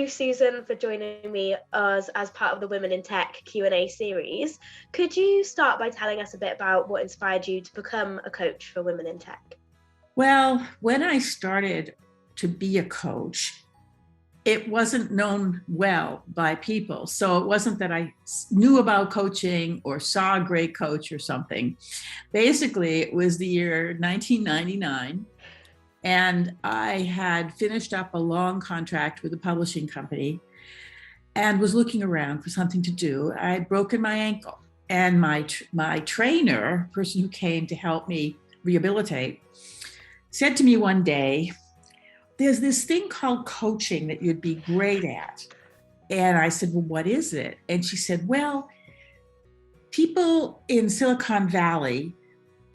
Susan, for joining me as part of the Women in Tech Q&A series. Could you start by telling us a bit about what inspired you to become a coach for women in tech? Well, when I started to be a coach, it wasn't known well by people. So it wasn't that I knew about coaching or saw a great coach or something. Basically, it was the year 1999. And I had finished up a long contract with a publishing company and was looking around for something to do. I had broken my ankle, and my trainer, person who came to help me rehabilitate, said to me one day, "There's this thing called coaching that you'd be great at." And I said, "Well, what is it?" And she said, "Well, people in Silicon Valley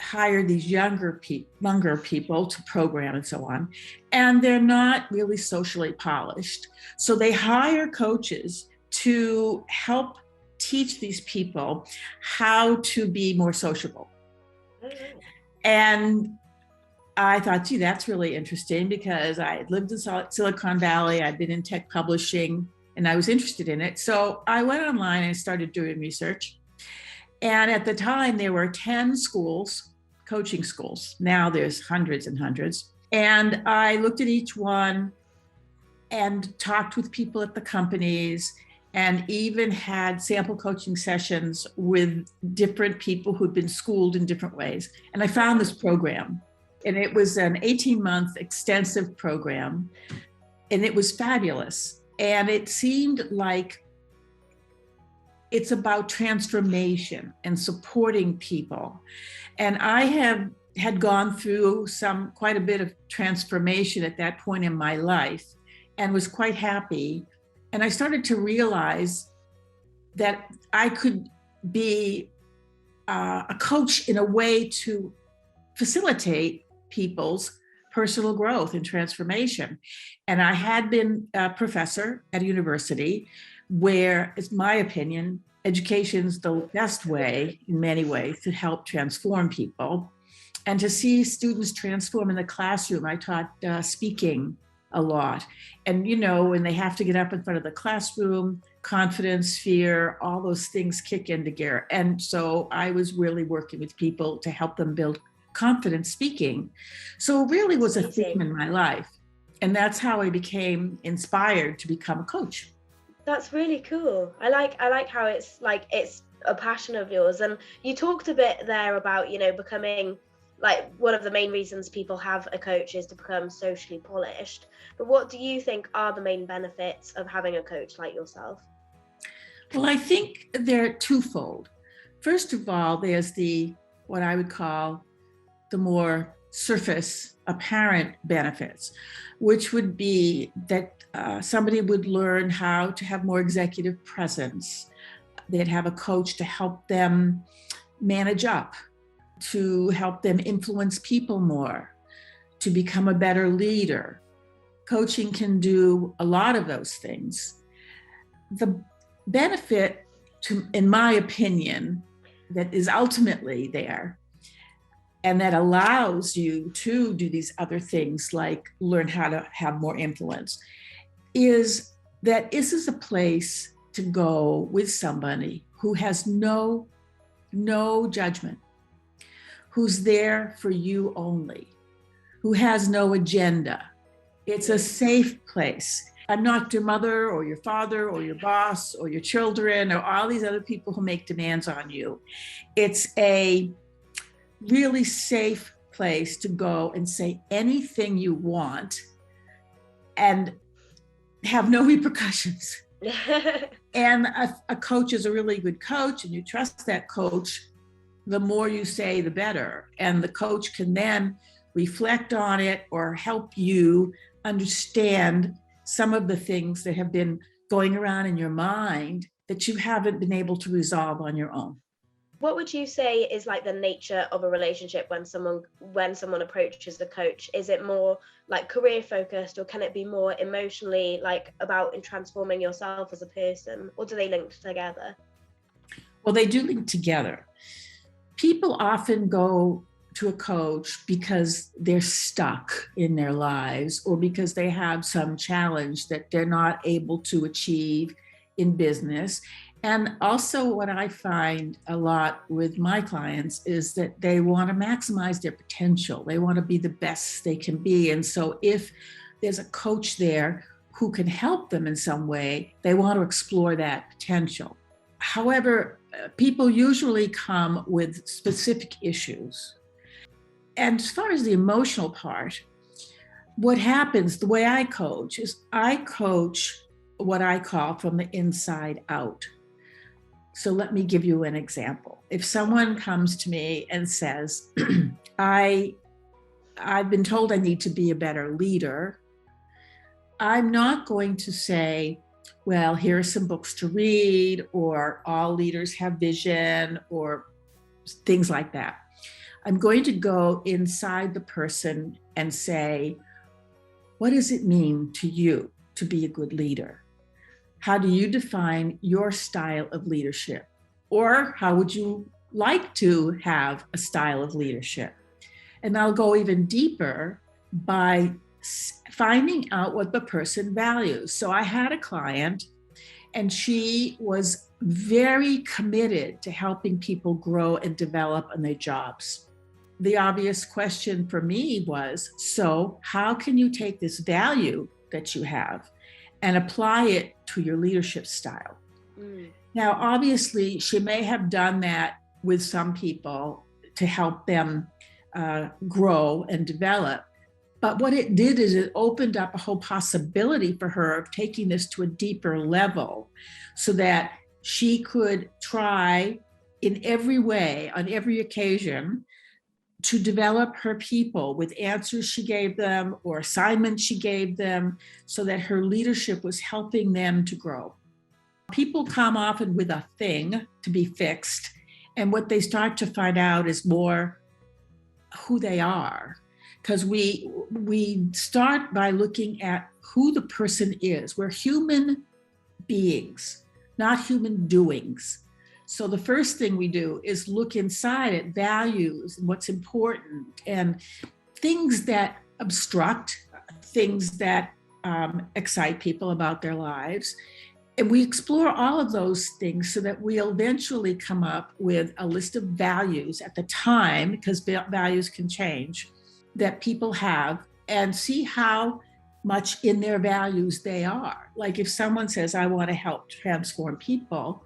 hire these younger people to program and so on, and they're not really socially polished. So they hire coaches to help teach these people how to be more sociable." And I thought, gee, that's really interesting, because I had lived in Silicon Valley, I'd been in tech publishing, and I was interested in it. So I went online and started doing research. And at the time, there were 10 schools, coaching schools. Now there's hundreds and hundreds. And I looked at each one and talked with people at the companies, and even had sample coaching sessions with different people who'd been schooled in different ways. And I found this program. And it was an 18-month extensive program, and it was fabulous. And it seemed like it's about transformation and supporting people. And I had gone through quite a bit of transformation at that point in my life, and was quite happy. And I started to realize that I could be a coach in a way to facilitate people's personal growth and transformation. And I had been a professor at a university where, it's my opinion, education's the best way in many ways to help transform people. And to see students transform in the classroom, I taught speaking a lot. And, when they have to get up in front of the classroom, confidence, fear, all those things kick into gear. And so I was really working with people to help them build confidence speaking. So it really was a theme in my life. And that's how I became inspired to become a coach. That's really cool. I like how it's a passion of yours. And you talked a bit there about, becoming, one of the main reasons people have a coach is to become socially polished. But what do you think are the main benefits of having a coach like yourself? Well, I think they're twofold. First of all, there's what I would call the more surface apparent benefits, which would be that somebody would learn how to have more executive presence. They'd have a coach to help them manage up, to help them influence people more, to become a better leader. Coaching can do a lot of those things. The benefit, in my opinion, that is ultimately there, and that allows you to do these other things like learn how to have more influence, is that this is a place to go with somebody who has no judgment, who's there for you only, who has no agenda. It's a safe place. I'm not your mother or your father or your boss or your children or all these other people who make demands on you. It's a really safe place to go and say anything you want and have no repercussions. And a coach is a really good coach, and you trust that coach. The more you say, the better. And the coach can then reflect on it or help you understand some of the things that have been going around in your mind that you haven't been able to resolve on your own. What would you say is the nature of a relationship when someone approaches a coach? Is it more career focused, or can it be more emotionally about transforming yourself as a person, or do they link together? Well, they do link together. People often go to a coach because they're stuck in their lives or because they have some challenge that they're not able to achieve in business. And also, what I find a lot with my clients is that they want to maximize their potential. They want to be the best they can be. And so, if there's a coach there who can help them in some way, they want to explore that potential. However, people usually come with specific issues. And as far as the emotional part, what happens, the way I coach is I coach what I call from the inside out. So let me give you an example. If someone comes to me and says, I've been told I need to be a better leader, I'm not going to say, well, here are some books to read, or all leaders have vision, or things like that. I'm going to go inside the person and say, what does it mean to you to be a good leader? How do you define your style of leadership? Or how would you like to have a style of leadership? And I'll go even deeper by finding out what the person values. So I had a client, and she was very committed to helping people grow and develop in their jobs. The obvious question for me was, so how can you take this value that you have and apply it to your leadership style? Now, obviously, she may have done that with some people to help them grow and develop. But what it did is it opened up a whole possibility for her of taking this to a deeper level so that she could try in every way, on every occasion, to develop her people with answers she gave them or assignments she gave them so that her leadership was helping them to grow. People come often with a thing to be fixed, and what they start to find out is more who they are. Because we start by looking at who the person is. We're human beings, not human doings. So the first thing we do is look inside at values and what's important and things that obstruct, things that excite people about their lives. And we explore all of those things so that we'll eventually come up with a list of values at the time, because values can change, that people have, and see how much in their values they are. Like if someone says, I want to help transform people,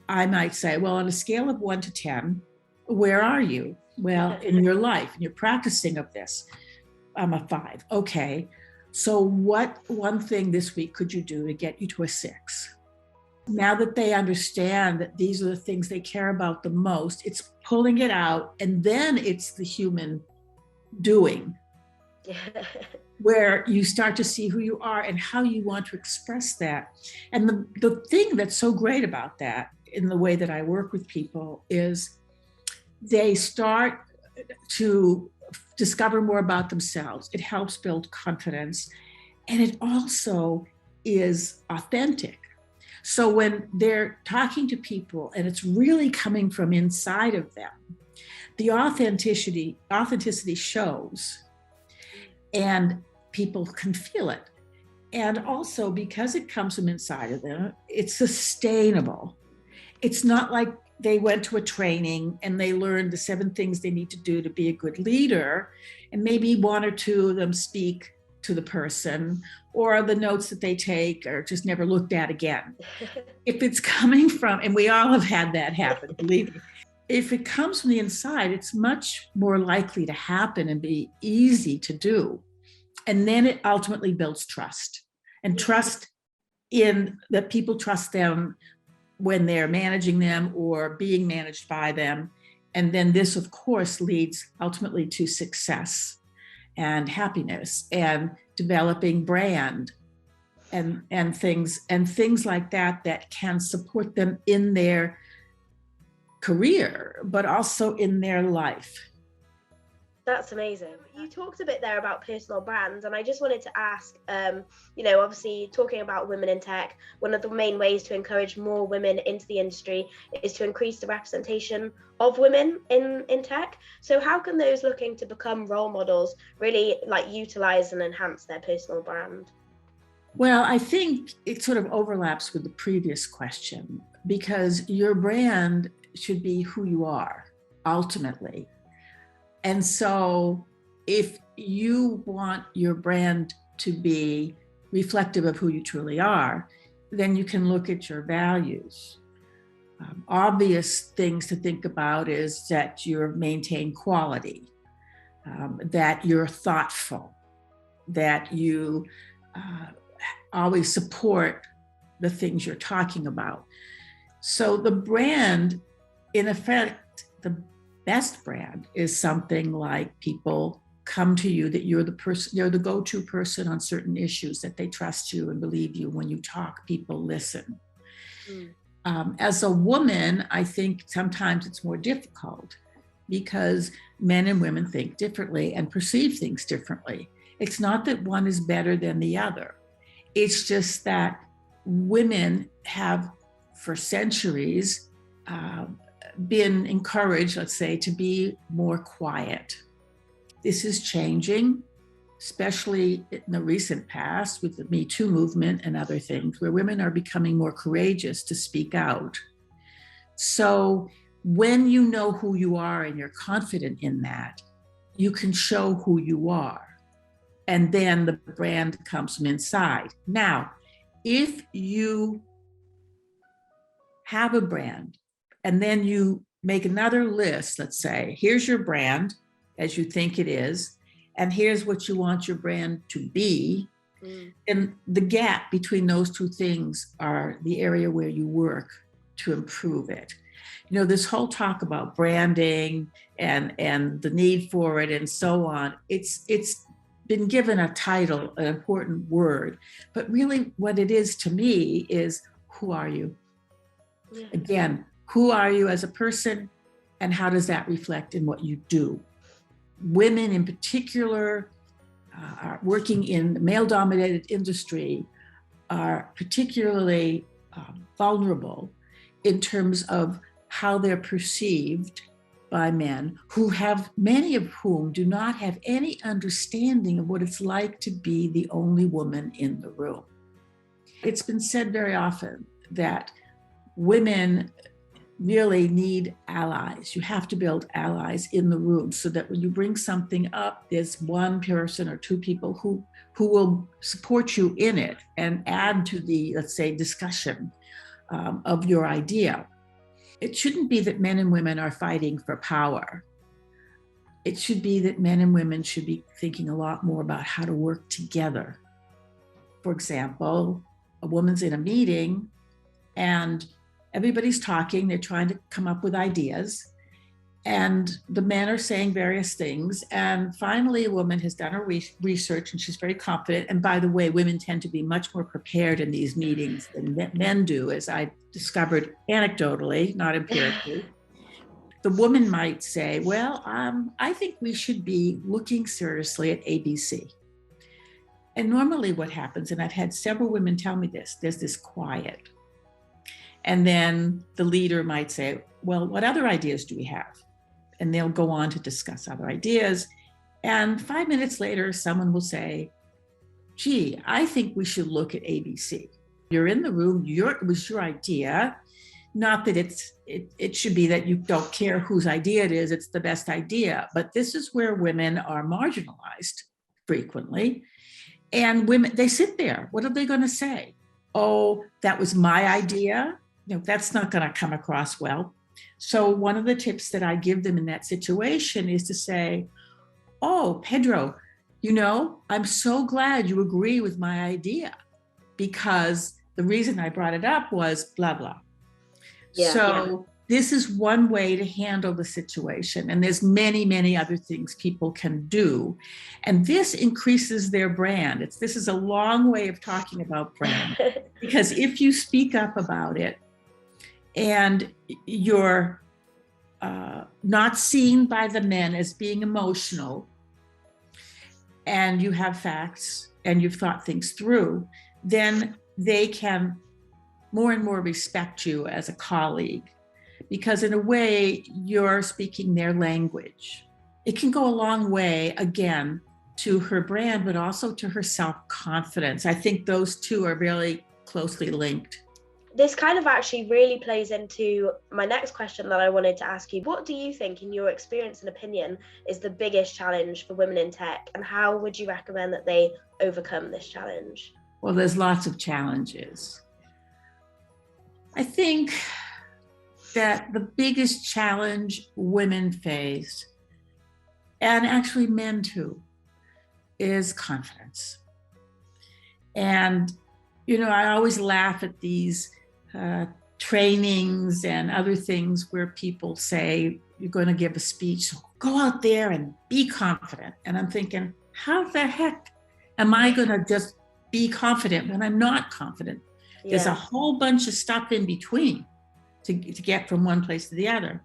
I might say, well, on a scale of 1 to 10, where are you? Well, in your life, in your practicing of this, I'm a 5. Okay, so what one thing this week could you do to get you to a 6? Now that they understand that these are the things they care about the most, it's pulling it out, and then it's the human doing, where you start to see who you are and how you want to express that. And the thing that's so great about that in the way that I work with people is they start to discover more about themselves. It helps build confidence, and it also is authentic. So when they're talking to people and it's really coming from inside of them, the authenticity shows, and people can feel it. And also, because it comes from inside of them, it's sustainable. It's not like they went to a training and they learned the 7 things they need to do to be a good leader, and maybe 1 or 2 of them speak to the person, or the notes that they take are just never looked at again. If it's coming from, and we all have had that happen, believe me, if it comes from the inside, it's much more likely to happen and be easy to do. And then it ultimately builds trust, and trust in that people trust them when they're managing them or being managed by them. And then this, of course, leads ultimately to success and happiness and developing brand and things like that can support them in their career, but also in their life. That's amazing. You talked a bit there about personal brands, and I just wanted to ask, you know, obviously talking about women in tech, one of the main ways to encourage more women into the industry is to increase the representation of women in tech. So how can those looking to become role models really like utilize and enhance their personal brand? Well, I think it sort of overlaps with the previous question because your brand should be who you are ultimately. And so if you want your brand to be reflective of who you truly are, then you can look at your values. Obvious things to think about is that you maintain quality, that you're thoughtful, that you always support the things you're talking about. So the brand, in effect, the best brand is something like people come to you that you're the person, you're the go-to person on certain issues, that they trust you and believe you. When you talk, people listen. As a woman, I think sometimes it's more difficult because men and women think differently and perceive things differently. It's not that one is better than the other. It's just that women have, for centuries, been encouraged, let's say, to be more quiet. This is changing, especially in the recent past with the Me Too movement and other things, where women are becoming more courageous to speak out. So when you know who you are and you're confident in that, you can show who you are. And then the brand comes from inside. Now, if you have a brand and then you make another list, let's say, here's your brand as you think it is, and here's what you want your brand to be. And the gap between those two things are the area where you work to improve it. You know, this whole talk about branding and the need for it and so on, it's been given a title, an important word, but really what it is to me is, who are you? Yeah. Again, who are you as a person, and how does that reflect in what you do? Women in particular are working in the male-dominated industry are particularly vulnerable in terms of how they're perceived by men, who have, many of whom do not have any understanding of what it's like to be the only woman in the room. It's been said very often that women really need allies. You have to build allies in the room so that when you bring something up, there's one person or two people who will support you in it and add to the, let's say, discussion of your idea. It shouldn't be that men and women are fighting for power. It should be that men and women should be thinking a lot more about how to work together. For example, a woman's in a meeting and everybody's talking, they're trying to come up with ideas, and the men are saying various things. And finally, a woman has done her research and she's very confident. And by the way, women tend to be much more prepared in these meetings than men do, as I discovered anecdotally, not empirically. The woman might say, well, I think we should be looking seriously at ABC. And normally what happens, and I've had several women tell me this, there's this quiet. And then the leader might say, well, what other ideas do we have? And they'll go on to discuss other ideas. And 5 minutes later, someone will say, gee, I think we should look at ABC. You're in the room, it was your idea. Not that it should be that you don't care whose idea it is, it's the best idea. But this is where women are marginalized frequently. And women, they sit there. What are they going to say? Oh, that was my idea. You know, that's not going to come across well. So one of the tips that I give them in that situation is to say, oh, Pedro, you know, I'm so glad you agree with my idea because the reason I brought it up was blah, blah. This is one way to handle the situation. And there's many, many other things people can do. And this increases their brand. This is a long way of talking about brand. Because if you speak up about it and you're not seen by the men as being emotional, and you have facts and you've thought things through, then they can more and more respect you as a colleague, because in a way you're speaking their language. It can go a long way, again, to her brand, but also to her self-confidence. I think those two are really closely linked. This kind of actually really plays into my next question that I wanted to ask you. What do you think, in your experience and opinion, is the biggest challenge for women in tech, and how would you recommend that they overcome this challenge? Well, there's lots of challenges. I think that the biggest challenge women face, and actually men too, is confidence. And, I always laugh at these trainings and other things where people say, you're going to give a speech, so go out there and be confident. And I'm thinking, how the heck am I going to just be confident when I'm not confident? Yeah. There's a whole bunch of stuff in between to get from one place to the other.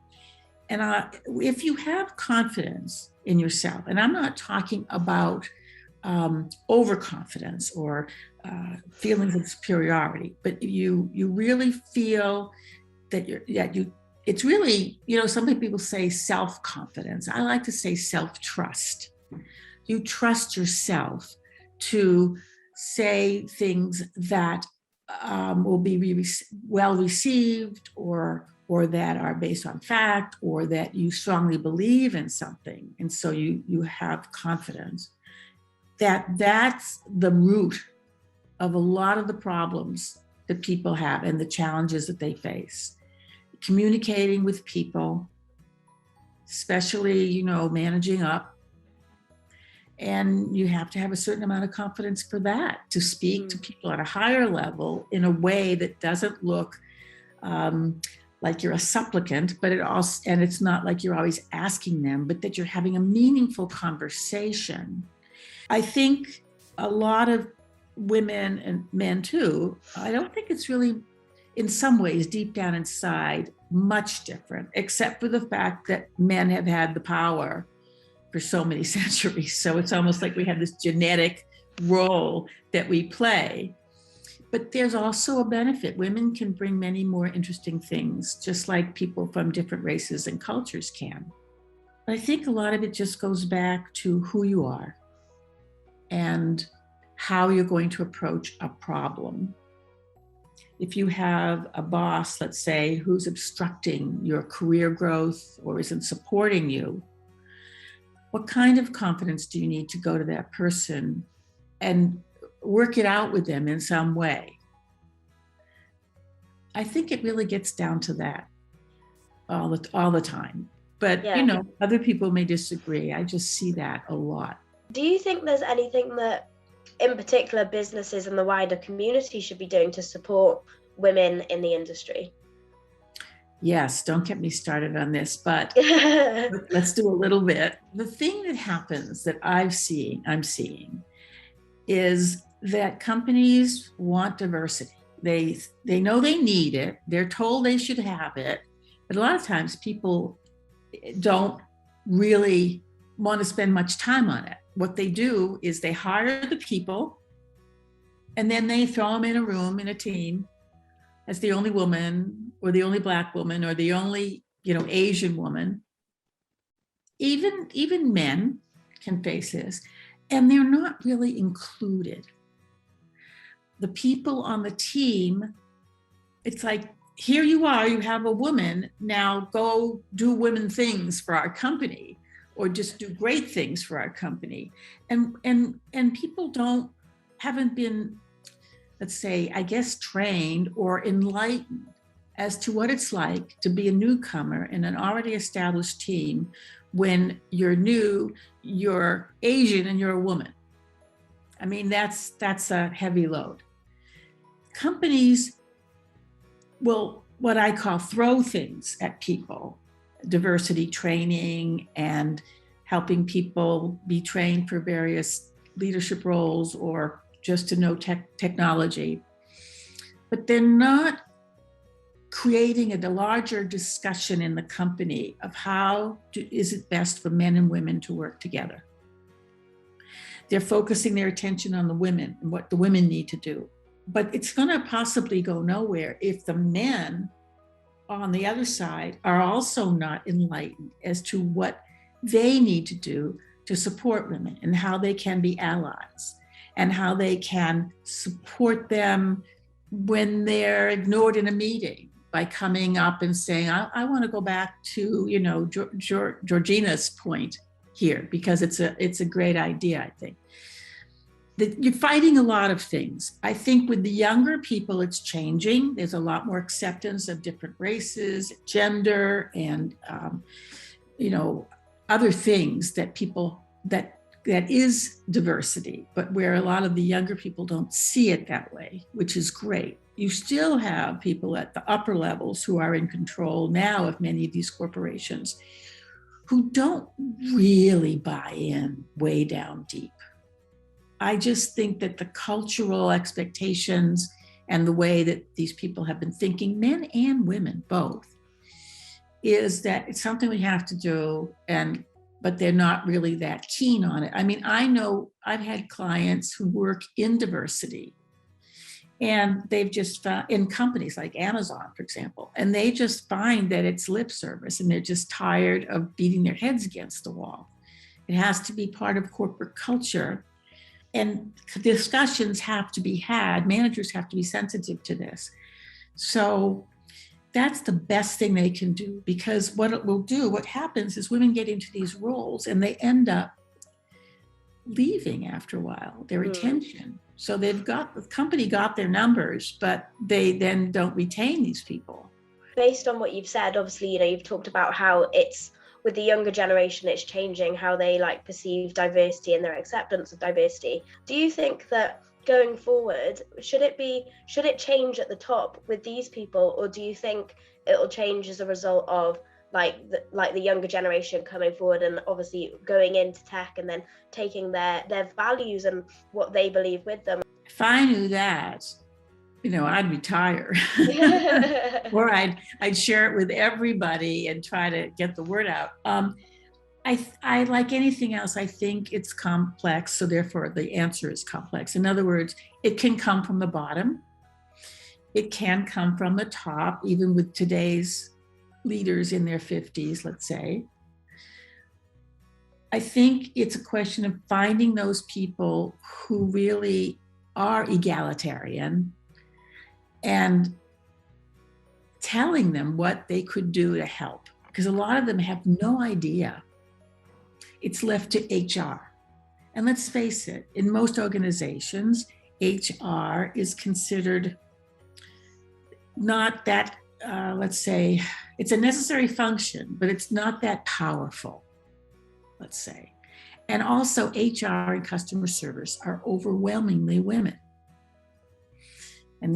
And if you have confidence in yourself, and I'm not talking about overconfidence or feelings of superiority, but you really feel that it's really, some people say self-confidence. I like to say self-trust. You trust yourself to say things that will be well received, or that are based on fact, or that you strongly believe in something, and so you have confidence. That's the root of a lot of the problems that people have and the challenges that they face. Communicating with people, especially, managing up. And you have to have a certain amount of confidence for that, to speak to people at a higher level in a way that doesn't look like you're a supplicant, but it's not like you're always asking them, but that you're having a meaningful conversation. I think a lot of women and men too, I don't think it's really, in some ways, deep down inside, much different, except for the fact that men have had the power for so many centuries. So it's almost like we have this genetic role that we play. But there's also a benefit. Women can bring many more interesting things, just like people from different races and cultures can. But I think a lot of it just goes back to who you are and how you're going to approach a problem. If you have a boss, let's say, who's obstructing your career growth or isn't supporting you, what kind of confidence do you need to go to that person and work it out with them in some way? I think it really gets down to that all the time. But, other people may disagree. I just see that a lot. Do you think there's anything that, in particular, businesses and the wider community should be doing to support women in the industry? Yes, don't get me started on this, but let's do a little bit. The thing that happens that I'm seeing is that companies want diversity. They know they need it. They're told they should have it. But a lot of times people don't really want to spend much time on it. What they do is they hire the people, and then they throw them in a room, in a team, as the only woman or the only Black woman or the only, Asian woman. Even men can face this, and they're not really included. The people on the team, it's like, here you are, you have a woman, now go do women things for our company, or just do great things for our company. And people haven't been, let's say, I guess, trained or enlightened as to what it's like to be a newcomer in an already established team when you're new, you're Asian, and you're a woman. I mean, that's a heavy load. Companies will, what I call, throw things at people. Diversity training and helping people be trained for various leadership roles or just to know technology. But they're not creating a larger discussion in the company of is it best for men and women to work together. They're focusing their attention on the women and what the women need to do. But it's going to possibly go nowhere if the men on the other side are also not enlightened as to what they need to do to support women and how they can be allies and how they can support them when they're ignored in a meeting by coming up and saying, I want to go back to, Georgina's point here, because it's a great idea, I think. That you're fighting a lot of things. I think with the younger people, it's changing. There's a lot more acceptance of different races, gender, and other things that people that is diversity, but where a lot of the younger people don't see it that way, which is great. You still have people at the upper levels who are in control now of many of these corporations who don't really buy in way down deep. I just think that the cultural expectations and the way that these people have been thinking, men and women both, is that it's something we have to do, but they're not really that keen on it. I mean, I know I've had clients who work in diversity, and they've just found in companies like Amazon, for example, and they just find that it's lip service and they're just tired of beating their heads against the wall. It has to be part of corporate culture. And discussions have to be had. Managers have to be sensitive to this. So that's the best thing they can do, because what it will do, what happens is women get into these roles and they end up leaving after a while, their retention. So the company got their numbers, but they then don't retain these people. Based on what you've said, obviously, you've talked about how it's, with the younger generation, it's changing how they perceive diversity and their acceptance of diversity. Do you think that going forward, should it change at the top with these people, or do you think it'll change as a result of the younger generation coming forward and obviously going into tech and then taking their values and what they believe with them? If I knew that, I'd retire. Or I'd share it with everybody and try to get the word out. I like anything else, I think it's complex, so therefore the answer is complex. In other words, it can come from the bottom. It can come from the top, even with today's leaders in their 50s, let's say. I think it's a question of finding those people who really are egalitarian and telling them what they could do to help, because a lot of them have no idea. It's left to HR. And let's face it, in most organizations, HR is considered not that, let's say, it's a necessary function, but it's not that powerful, let's say. And also HR and customer service are overwhelmingly women. And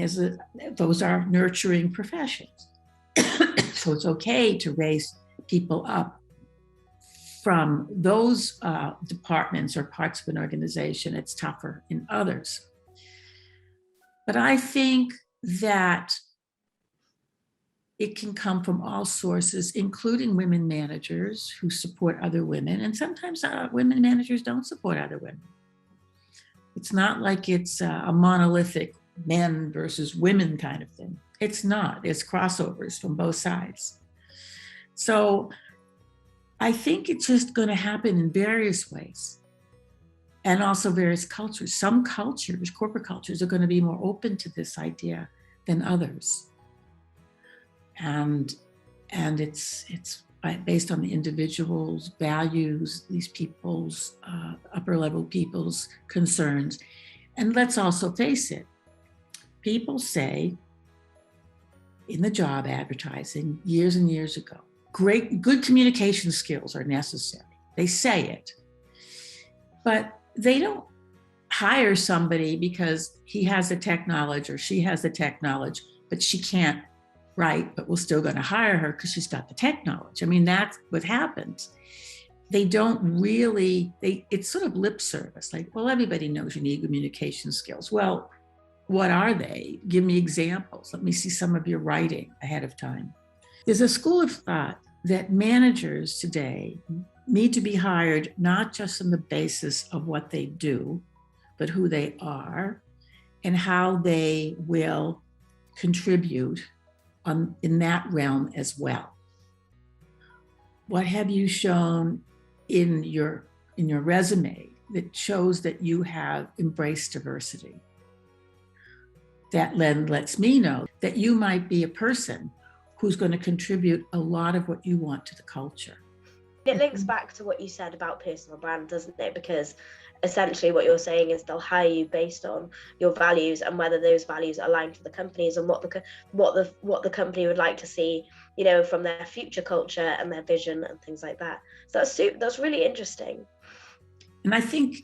those are nurturing professions. So it's okay to raise people up from those departments or parts of an organization. It's tougher in others. But I think that it can come from all sources, including women managers who support other women. And sometimes women managers don't support other women. It's not like it's a monolithic men versus women kind of thing. It's not. It's crossovers from both sides. So I think it's just going to happen in various ways, and also various cultures. Some cultures, corporate cultures, are going to be more open to this idea than others. And it's based on the individual's values, these people's upper level people's concerns. And let's also face it, people say in the job advertising years and years ago, good communication skills are necessary. They say it, but they don't hire somebody because he has the tech knowledge or she has the tech knowledge, but she can't write, but we're still going to hire her because she's got the tech knowledge. I mean, that's what happens. They don't really, it's sort of lip service. Like, well, everybody knows you need communication skills. Well, What are they? Give me examples. Let me see some of your writing ahead of time. There's a school of thought that managers today need to be hired not just on the basis of what they do, but who they are and how they will contribute in that realm as well. What have you shown in your resume that shows that you have embraced diversity? That then lets me know that you might be a person who's going to contribute a lot of what you want to the culture. It links back to what you said about personal brand, doesn't it? Because essentially what you're saying is they'll hire you based on your values and whether those values align to the companies and what the company would like to see, you know, from their future culture and their vision and things like that. So that's really interesting. And I think,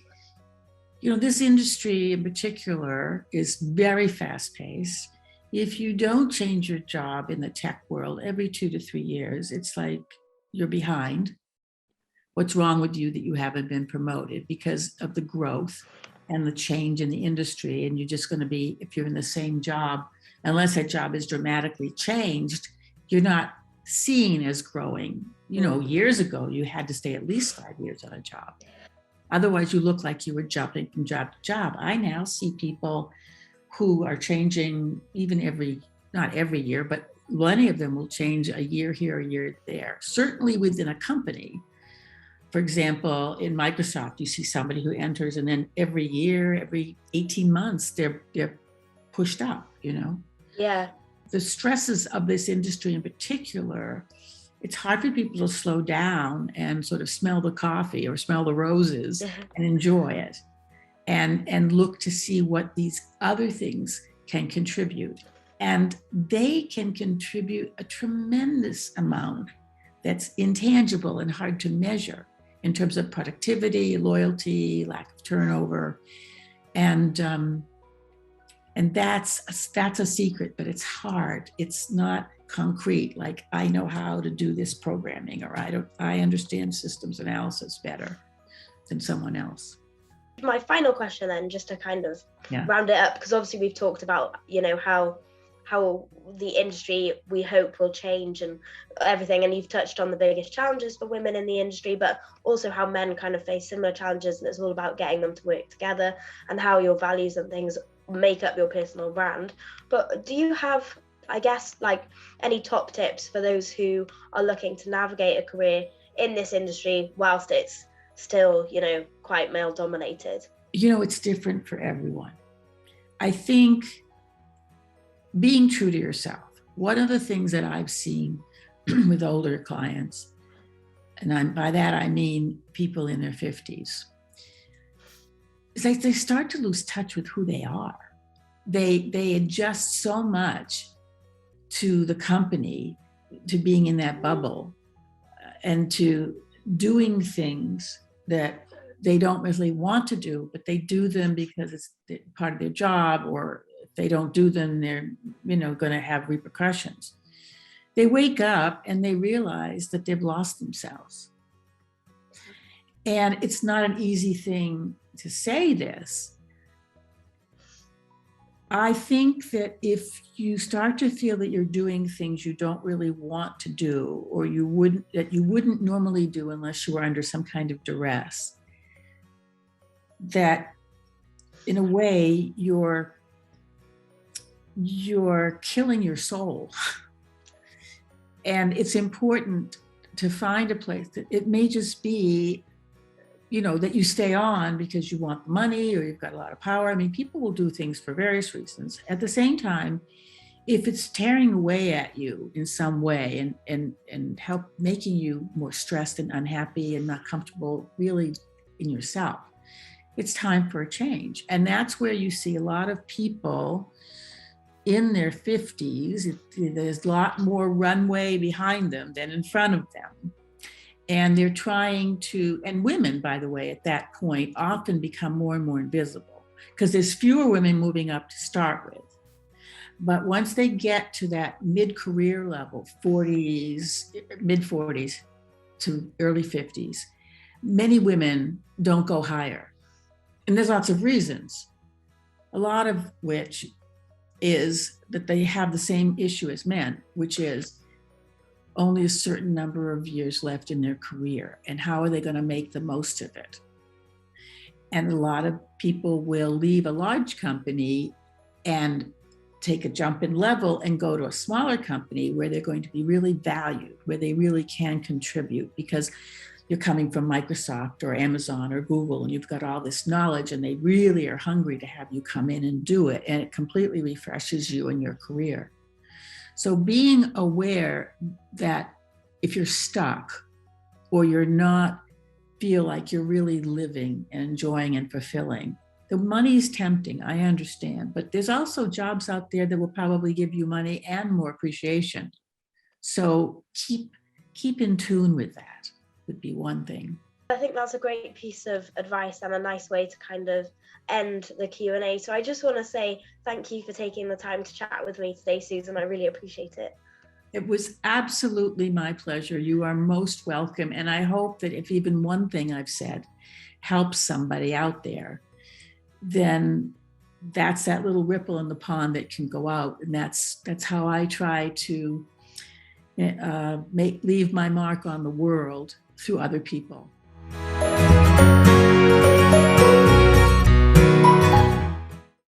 you know, this industry in particular is very fast-paced. If you don't change your job in the tech world every 2 to 3 years, it's like you're behind. What's wrong with you that you haven't been promoted because of the growth and the change in the industry? And you're just going to be, if you're in the same job, unless that job is dramatically changed, you're not seen as growing. You know, years ago, you had to stay at least 5 years on a job. Otherwise, you look like you were jumping from job to job. I now see people who are changing even not every year, but many of them will change a year here, a year there. Certainly within a company. For example, in Microsoft, you see somebody who enters and then every year, every 18 months, they're pushed up, you know? Yeah. The stresses of this industry in particular, it's hard for people to slow down and sort of smell the coffee or smell the roses and enjoy it and look to see what these other things can contribute. And they can contribute a tremendous amount that's intangible and hard to measure in terms of productivity, loyalty, lack of turnover. And that's a secret, but it's hard. It's not concrete, like I know how to do this programming, or I understand systems analysis better than someone else. My final question then, just to kind of round it up, because obviously we've talked about, you know, how the industry we hope will change and everything, and you've touched on the biggest challenges for women in the industry, but also how men kind of face similar challenges, and it's all about getting them to work together and how your values and things make up your personal brand. But do you have, I guess, like any top tips for those who are looking to navigate a career in this industry whilst it's still, you know, quite male dominated? You know, it's different for everyone. I think being true to yourself. One of the things that I've seen with older clients, and by that I mean people in their 50s, is like they start to lose touch with who they are. They adjust so much to the company, to being in that bubble, and to doing things that they don't really want to do, but they do them because it's part of their job, or if they don't do them, they're, you know, going to have repercussions. They wake up and they realize that they've lost themselves. And it's not an easy thing to say this. I think that if you start to feel that you're doing things you don't really want to do, or you wouldn't normally do unless you were under some kind of duress, that in a way you're killing your soul. And it's important to find a place that it may just be, you know, that you stay on because you want the money or you've got a lot of power. I mean, people will do things for various reasons. At the same time, if it's tearing away at you in some way and help making you more stressed and unhappy and not comfortable really in yourself, it's time for a change. And that's where you see a lot of people in their 50s. There's a lot more runway behind them than in front of them. And they're trying to, and women, by the way, at that point often become more and more invisible because there's fewer women moving up to start with. But once they get to that mid-career level, 40s, mid-40s to early 50s, many women don't go higher. And there's lots of reasons, a lot of which is that they have the same issue as men, which is only a certain number of years left in their career, and how are they going to make the most of it? And a lot of people will leave a large company and take a jump in level and go to a smaller company where they're going to be really valued, where they really can contribute, because you're coming from Microsoft or Amazon or Google and you've got all this knowledge and they really are hungry to have you come in and do it. And it completely refreshes you in your career. So being aware that if you're stuck or you're not feel like you're really living and enjoying and fulfilling, the money is tempting, I understand, but there's also jobs out there that will probably give you money and more appreciation. So keep in tune with that would be one thing. I think that's a great piece of advice and a nice way to kind of end the Q&A. So I just want to say thank you for taking the time to chat with me today, Susan. I really appreciate it. It was absolutely my pleasure. You are most welcome. And I hope that if even one thing I've said helps somebody out there, then that's that little ripple in the pond that can go out. And that's how I try to leave my mark on the world through other people.